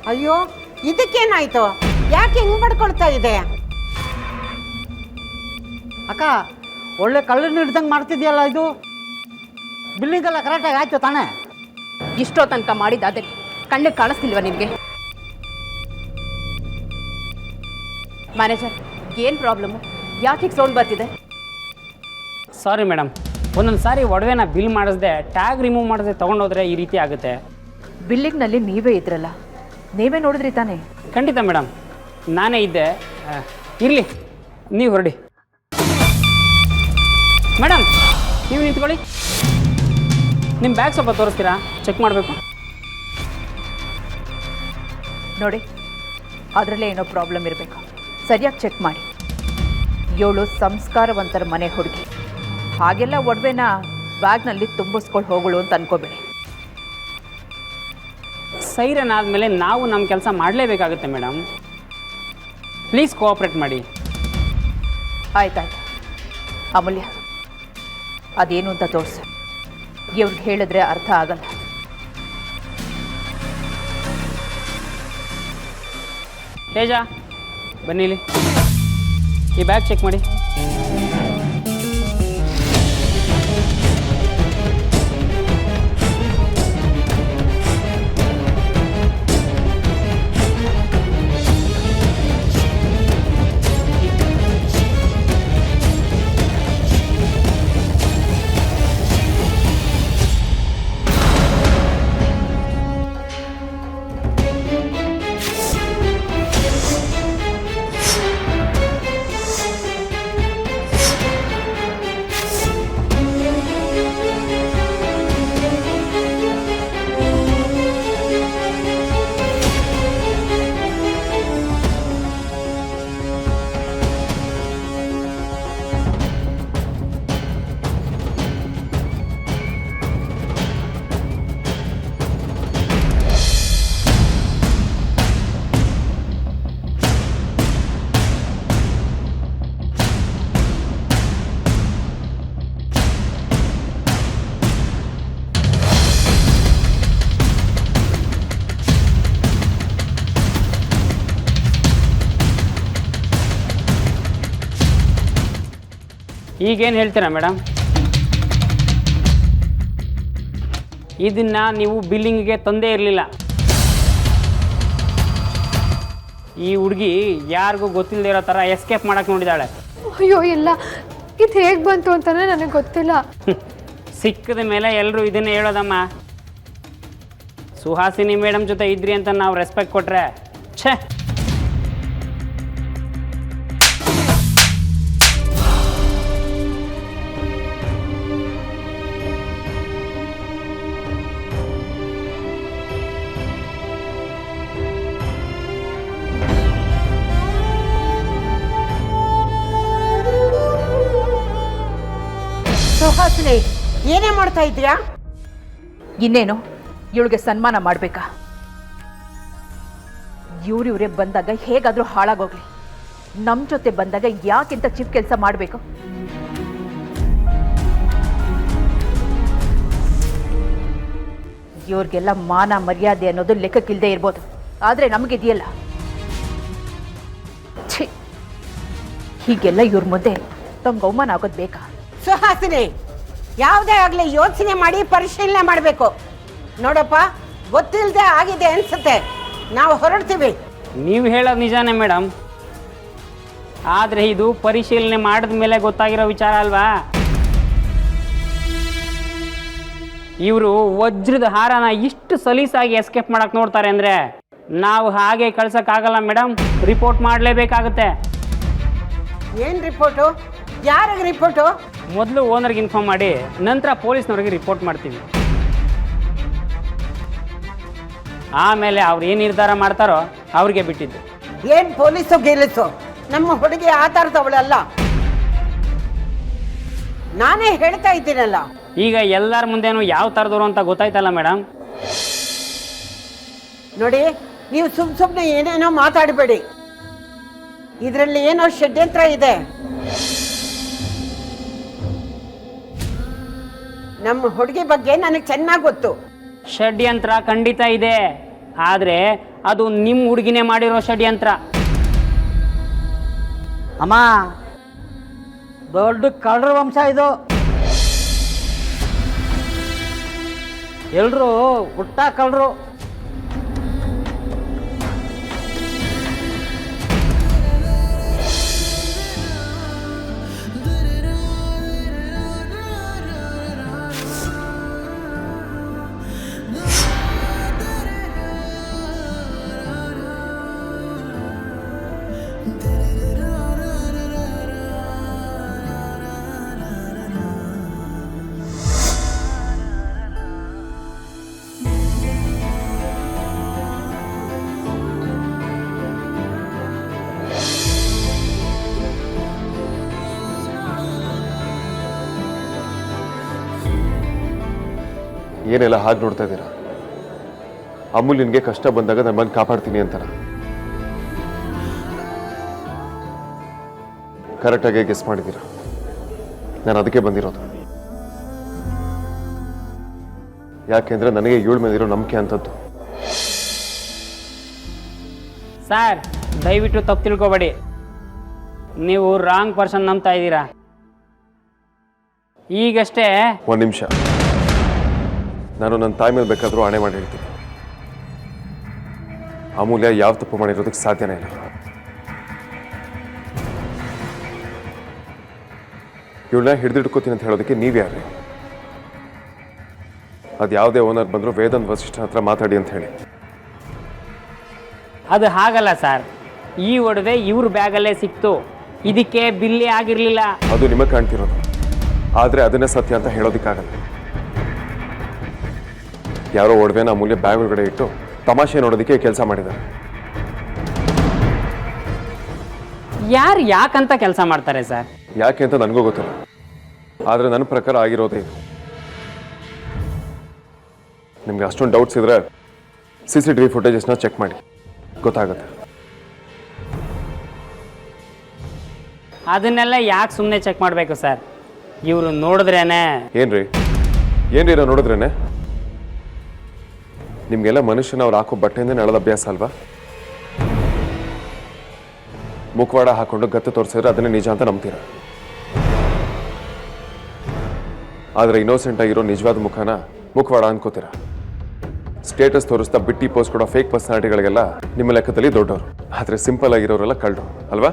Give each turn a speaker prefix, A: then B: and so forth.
A: ಅಯ್ಯೋ ಇದಕ್ಕೇನಾಯ್ತು? ಯಾಕೆ ಹಿಂಗ್ ಮಾಡ್ಕೊಳ್ತಾ ಇದೆ?
B: ಅಕ್ಕ ಒಳ್ಳೆ ಕಳ್ಳನ ಹಿಡ್ದಂಗೆ ಮಾಡ್ತಿದ್ಯಲ್ಲ, ಇದು ಬಿಲ್ಲಿಂಗ್ ಎಲ್ಲ ಕರೆಕ್ಟಾಗಿ ಆಯ್ತು ತಾನೇ?
C: ಇಷ್ಟೋ ತನಕ ಮಾಡಿದ ಅದೇ ಕಣ್ಣಿಗೆ ಕಾಣಿಸ್ತಿಲ್ವಾ ನಿಮಗೆ? ಮ್ಯಾನೇಜರ್, ಏನು ಪ್ರಾಬ್ಲಮ್ಮು? ಯಾಕೆ ಹೀಗೆ ಸೌಂಡ್ ಬರ್ತಿದೆ?
D: ಸಾರಿ ಮೇಡಮ್, ಒಂದೊಂದು ಸಾರಿ ಒಡವೆನ ಬಿಲ್ ಮಾಡಿಸ್ದೆ ಟ್ಯಾಗ್ ರಿಮೂವ್ ಮಾಡಿದ್ರೆ ತೊಗೊಂಡೋದ್ರೆ ಈ ರೀತಿ ಆಗುತ್ತೆ.
C: ಬಿಲ್ಲಿಂಗ್ನಲ್ಲಿ ನೀವೇ ಇದ್ರಲ್ಲ, ನೀವೇ ನೋಡಿದ್ರಿ ತಾನೇ?
D: ಖಂಡಿತ ಮೇಡಮ್, ನಾನೇ ಇದ್ದೆ. ಇರಲಿ, ನೀವು ಹೊರಡಿ. ಮೇಡಮ್, ನೀವು ನಿಂತ್ಕೊಳ್ಳಿ. ನಿಮ್ಮ ಬ್ಯಾಗ್ ಸ್ವಲ್ಪ ತೋರಿಸ್ತೀರಾ? ಚೆಕ್ ಮಾಡಬೇಕು.
C: ನೋಡಿ, ಅದರಲ್ಲೇ ಏನೋ ಪ್ರಾಬ್ಲಮ್ ಇರಬೇಕು. ಸರಿಯಾಗಿ ಚೆಕ್ ಮಾಡಿ. ಇವಳು ಸಂಸ್ಕಾರವಂತರ ಮನೆ ಹುಡುಗಿ, ಹಾಗೆಲ್ಲ ಒಡವೆನ ಬ್ಯಾಗ್ನಲ್ಲಿ ತುಂಬಿಸ್ಕೊಂಡು ಹೋಗಳು ಅಂತ ಅನ್ಕೋಬೇಡಿ.
D: ಸೈರನ್ ಆದಮೇಲೆ ನಾವು ನಮ್ಮ ಕೆಲಸ ಮಾಡಲೇಬೇಕಾಗುತ್ತೆ ಮೇಡಮ್. ಪ್ಲೀಸ್ ಕೋಆಪ್ರೇಟ್ ಮಾಡಿ.
C: ಆಯ್ತಾಯ್ತು. ಅಮೂಲ್ಯ, ಅದೇನು ಅಂತ ತೋರಿಸು. ಇವ್ರಿಗೆ ಹೇಳಿದ್ರೆ ಅರ್ಥ ಆಗಲ್ಲ.
D: ತೇಜ, ಬನ್ನಿ ಇಲ್ಲಿ. ಈ ಬ್ಯಾಗ್ ಚೆಕ್ ಮಾಡಿ. ಈಗೇನು ಹೇಳ್ತೀರಾ ಮೇಡಮ್? ಇದನ್ನು ನೀವು ಬಿಲ್ಲಿಂಗಿಗೆ ತಂದೇ ಇರಲಿಲ್ಲ. ಈ ಹುಡುಗಿ ಯಾರಿಗೂ ಗೊತ್ತಿಲ್ಲದೆ ಇರೋ ಥರ ಎಸ್ಕೇಪ್ ಮಾಡೋಕ್ಕೆ ನೋಡಿದಾಳೆ.
E: ಅಯ್ಯೋ ಇಲ್ಲ, ಇದು ಹೇಗೆ ಬಂತು ಅಂತಲೇ ನನಗೆ ಗೊತ್ತಿಲ್ಲ.
D: ಸಿಕ್ಕಿದ ಮೇಲೆ ಎಲ್ಲರೂ ಇದನ್ನೇ ಹೇಳೋದಮ್ಮ. ಸುಹಾಸಿನಿ ಮೇಡಮ್ ಜೊತೆ ಇದ್ರಿ ಅಂತ ನಾವು ರೆಸ್ಪೆಕ್ಟ್ ಕೊಟ್ಟರೆ, ಛೇ.
A: ಸುಹಾಸಿನಿ, ಏನೇ ಮಾಡ್ತಾ ಇದ್ದೀರಾ?
C: ಇನ್ನೇನು, ಇವಳಿಗೆ ಸನ್ಮಾನ ಮಾಡಬೇಕಾ? ಇವ್ರಿವ್ರೇ ಬಂದಾಗ ಹೇಗಾದರೂ ಹಾಳಾಗೋಗ್ಲಿ. ನಮ್ಮ ಜೊತೆ ಬಂದಾಗ ಯಾಕಿಂತ ಚಿಪ್ ಕೆಲಸ ಮಾಡಬೇಕು? ಇವ್ರಿಗೆಲ್ಲ ಮಾನ ಮರ್ಯಾದೆ ಅನ್ನೋದು ಲೆಕ್ಕಕ್ಕಿಲ್ಲದೆ ಇರ್ಬೋದು, ಆದರೆ ನಮಗಿದೆಯಲ್ಲ, ಛೀ, ಹೀಗೆಲ್ಲ ಇವ್ರ ಮುಂದೆ ತಮ್ಗೆ ಅವಮಾನ ಆಗೋದು ಬೇಕಾ?
A: ಸುಹಾಸಿನಿ, ಯಾವುದೇ ಆಗಲಿ ಯೋಚನೆ ಮಾಡಿ ಪರಿಶೀಲನೆ ಮಾಡಬೇಕು. ನೋಡಪ್ಪ, ಗೊತ್ತಿಲ್ಲದೆ ಆಗಿದೆ ಅನ್ಸುತ್ತೆ, ನಾವು ಹೊರಡ್ತೀವಿ.
D: ನೀವು ಹೇಳೋದು ನಿಜಾನೇ ಮೇಡಮ್, ಆದರೆ ಇದು ಪರಿಶೀಲನೆ ಮಾಡಿದ ಮೇಲೆ ಗೊತ್ತಾಗಿರೋ ವಿಚಾರ ಅಲ್ವಾ? ಇವರು ವಜ್ರದ ಹಾರನ ಇಷ್ಟು ಸಲೀಸಾಗಿ ಎಸ್ಕೇಪ್ ಮಾಡಕ್ಕೆ ನೋಡ್ತಾರೆ ಅಂದರೆ ನಾವು ಹಾಗೆ ಕಳ್ಸೋಕ್ಕಾಗಲ್ಲ ಮೇಡಮ್, ರಿಪೋರ್ಟ್ ಮಾಡಲೇಬೇಕಾಗುತ್ತೆ.
A: ಏನು ರಿಪೋರ್ಟು? ಯಾರಿಗೆ ರಿಪೋರ್ಟು?
D: ಮೊದಲು ಓನರ್ಗೆ ಇನ್ಫಾರ್ಮ್ ಮಾಡಿ, ನಂತರ ಪೊಲೀಸ್ನವ್ರಿಗೆ ರಿಪೋರ್ಟ್ ಮಾಡ್ತೀವಿ. ಆಮೇಲೆ ಅವ್ರು ಏನು ನಿರ್ಧಾರ ಮಾಡ್ತಾರೋ ಅವ್ರಿಗೆ ಬಿಟ್ಟಿದ್ದು.
A: ಏನು ಪೊಲೀಸು ಗೆಲ್ಲಿಸು? ನಮ್ಮ ಹುಡುಗಿ ಆ ಥರದವಳಲ್ಲ, ನಾನೇ ಹೇಳ್ತಾ ಇದ್ದೀನಲ್ಲ.
D: ಈಗ ಎಲ್ಲರ ಮುಂದೆನೂ ಯಾವ ಥರದವರು ಅಂತ ಗೊತ್ತಾಯ್ತಲ್ಲ ಮೇಡಮ್.
A: ನೋಡಿ, ನೀವು ಸುಮ್ಮನೆ ಏನೇನೋ ಮಾತಾಡಬೇಡಿ. ಇದರಲ್ಲಿ ಏನೋ ಷಡ್ಯಂತ್ರ ಇದೆ. ನಮ್ಮ ಹುಡುಗಿ ಬಗ್ಗೆ ನನಗೆ ಚೆನ್ನಾಗಿ ಗೊತ್ತು.
D: ಷಡ್ಯಂತ್ರ ಖಂಡಿತ ಇದೆ. ಆದರೆ ಅದು ನಿಮ್ಮ ಹುಡುಗಿನೇ ಮಾಡಿರೋ ಷಡ್ಯಂತ್ರ.
B: ಅಮ್ಮ, ದೊಡ್ಡ ಕಳ್ಳರ ವಂಶ ಇದು. ಎಲ್ಲರೂ ಹುಟ್ಟ ಕಳ್ಳರು.
F: ಏನೆಲ್ಲ ಹಾಗೆ ನೋಡ್ತಾ ಇದ್ದೀರಾ? ಅಮೂಲ್ ನಿನಗೆ ಕಷ್ಟ ಬಂದಾಗ ನಾನು ಬಂದು ಕಾಪಾಡ್ತೀನಿ ಅಂತಾರ. ಕರೆಕ್ಟಾಗಿ ಗೆಸ್ ಮಾಡಿದ್ದೀರಾ. ನಾನು ಅದಕ್ಕೆ ಬಂದಿರೋದು. ಯಾಕೆಂದ್ರೆ ನನಗೆ ಇವಳ ಮೇಲಿರೋ ನಂಬಿಕೆ ಅಂತದ್ದು.
D: ಸರ್, ದಯವಿಟ್ಟು ತಪ್ಪು ತಿಳ್ಕೊಬೇಡಿ. ನೀವು ರಾಂಗ್ ಪರ್ಸನ್ ನಂಬ್ತಾ ಇದ್ದೀರಾ. ಈಗಷ್ಟೇ
F: ಒಂದು ನಿಮಿಷ, ನಾನು ನನ್ನ ತಾಯಿ ಮೇಲೆ ಬೇಕಾದರೂ ಆಣೆ ಮಾಡಿ ಹೇಳ್ತೀನಿ, ಅಮೂಲ್ಯ ಯಾವ ತಪ್ಪು ಮಾಡಿರೋದಕ್ಕೆ ಸಾಧ್ಯನೇ ಇಲ್ಲ. ಇವಳನ್ನ ಹಿಡಿದಿಡ್ಕೋತೀನಿ ಅಂತ ಹೇಳೋದಕ್ಕೆ ನೀವು ಯಾರೇ? ಅದು ಯಾವುದೇ ಓನರ್ ಬಂದರೂ ವೇದಾಂತ್ ವಸಿಷ್ಠನ ಹತ್ರ ಮಾತಾಡಿ ಅಂತ ಹೇಳಿ.
D: ಅದು ಹಾಗಲ್ಲ ಸರ್. ಈ ಒಡವೆ ಇವ್ರ ಬ್ಯಾಗಲ್ಲೇ ಸಿಕ್ತು. ಇದಕ್ಕೆ ಬಿಲ್ಲೇ ಆಗಿರಲಿಲ್ಲ.
F: ಅದು ನಿಮಗೆ ಕಾಣ್ತಿರೋದು, ಆದರೆ ಅದನ್ನೇ ಸತ್ಯ ಅಂತ ಹೇಳೋದಕ್ಕಾಗಲ್ಲ. ಯಾರೋ ಒಡವೆನ ಅಮೂಲ್ಯ ಬ್ಯಾಗ್ ಒಳಗಡೆ ಇಟ್ಟು ತಮಾಷೆ ನೋಡೋದಕ್ಕೆ ಕೆಲಸ ಮಾಡಿದ್ದಾರೆ.
D: ಯಾರು ಯಾಕಂತ ಕೆಲಸ ಮಾಡ್ತಾರೆ ಸರ್?
F: ಯಾಕೆ ಅಂತ ನನಗೂ ಗೊತ್ತಿಲ್ಲ, ಆದರೆ ನನ್ನ ಪ್ರಕಾರ ಆಗಿರೋದೇ ಇದು. ನಿಮ್ಗೆ ಅಷ್ಟೊಂದು ಡೌಟ್ಸ್ ಇದ್ರೆ CCTV ಫುಟೇಜಸ್ನ ಚೆಕ್ ಮಾಡಿ, ಗೊತ್ತಾಗುತ್ತೆ.
D: ಅದನ್ನೆಲ್ಲ ಯಾಕೆ ಸುಮ್ಮನೆ ಚೆಕ್ ಮಾಡಬೇಕು ಸರ್? ಇವರು ನೋಡಿದ್ರೇನೆ.
F: ಏನ್ರಿ ಏನೋ ನೋಡಿದ್ರೇನೆ? ನಿಮಗೆಲ್ಲ ಮನುಷ್ಯನ ಅವ್ರು ಹಾಕೋ ಬಟ್ಟೆಯಿಂದ ನೆಳದ ಅಭ್ಯಾಸ ಅಲ್ವಾ? ಮುಖವಾಡ ಹಾಕೊಂಡು ಗತ್ತು ತೋರಿಸಿದ್ರೆ ಅದನ್ನೇ ನಿಜ ಅಂತ ನಂಬ್ತೀರ. ಆದರೆ ಇನ್ನೋಸೆಂಟ್ ಆಗಿರೋ ನಿಜವಾದ ಮುಖನ ಮುಖವಾಡ ಅನ್ಕೋತೀರ. ಸ್ಟೇಟಸ್ ತೋರಿಸ್ತಾ ಬಿಟ್ಟಿ ಪೋಸ್ಟ್ ಕೊಡೋ ಫೇಕ್ ಪರ್ಸನಾಲಿಟಿಗಳಿಗೆಲ್ಲ ನಿಮ್ಮ ಲೆಕ್ಕದಲ್ಲಿ ದೊಡ್ಡವರು, ಆದರೆ ಸಿಂಪಲ್ ಆಗಿರೋರೆಲ್ಲ ಕಳ್ಳರು ಅಲ್ವಾ?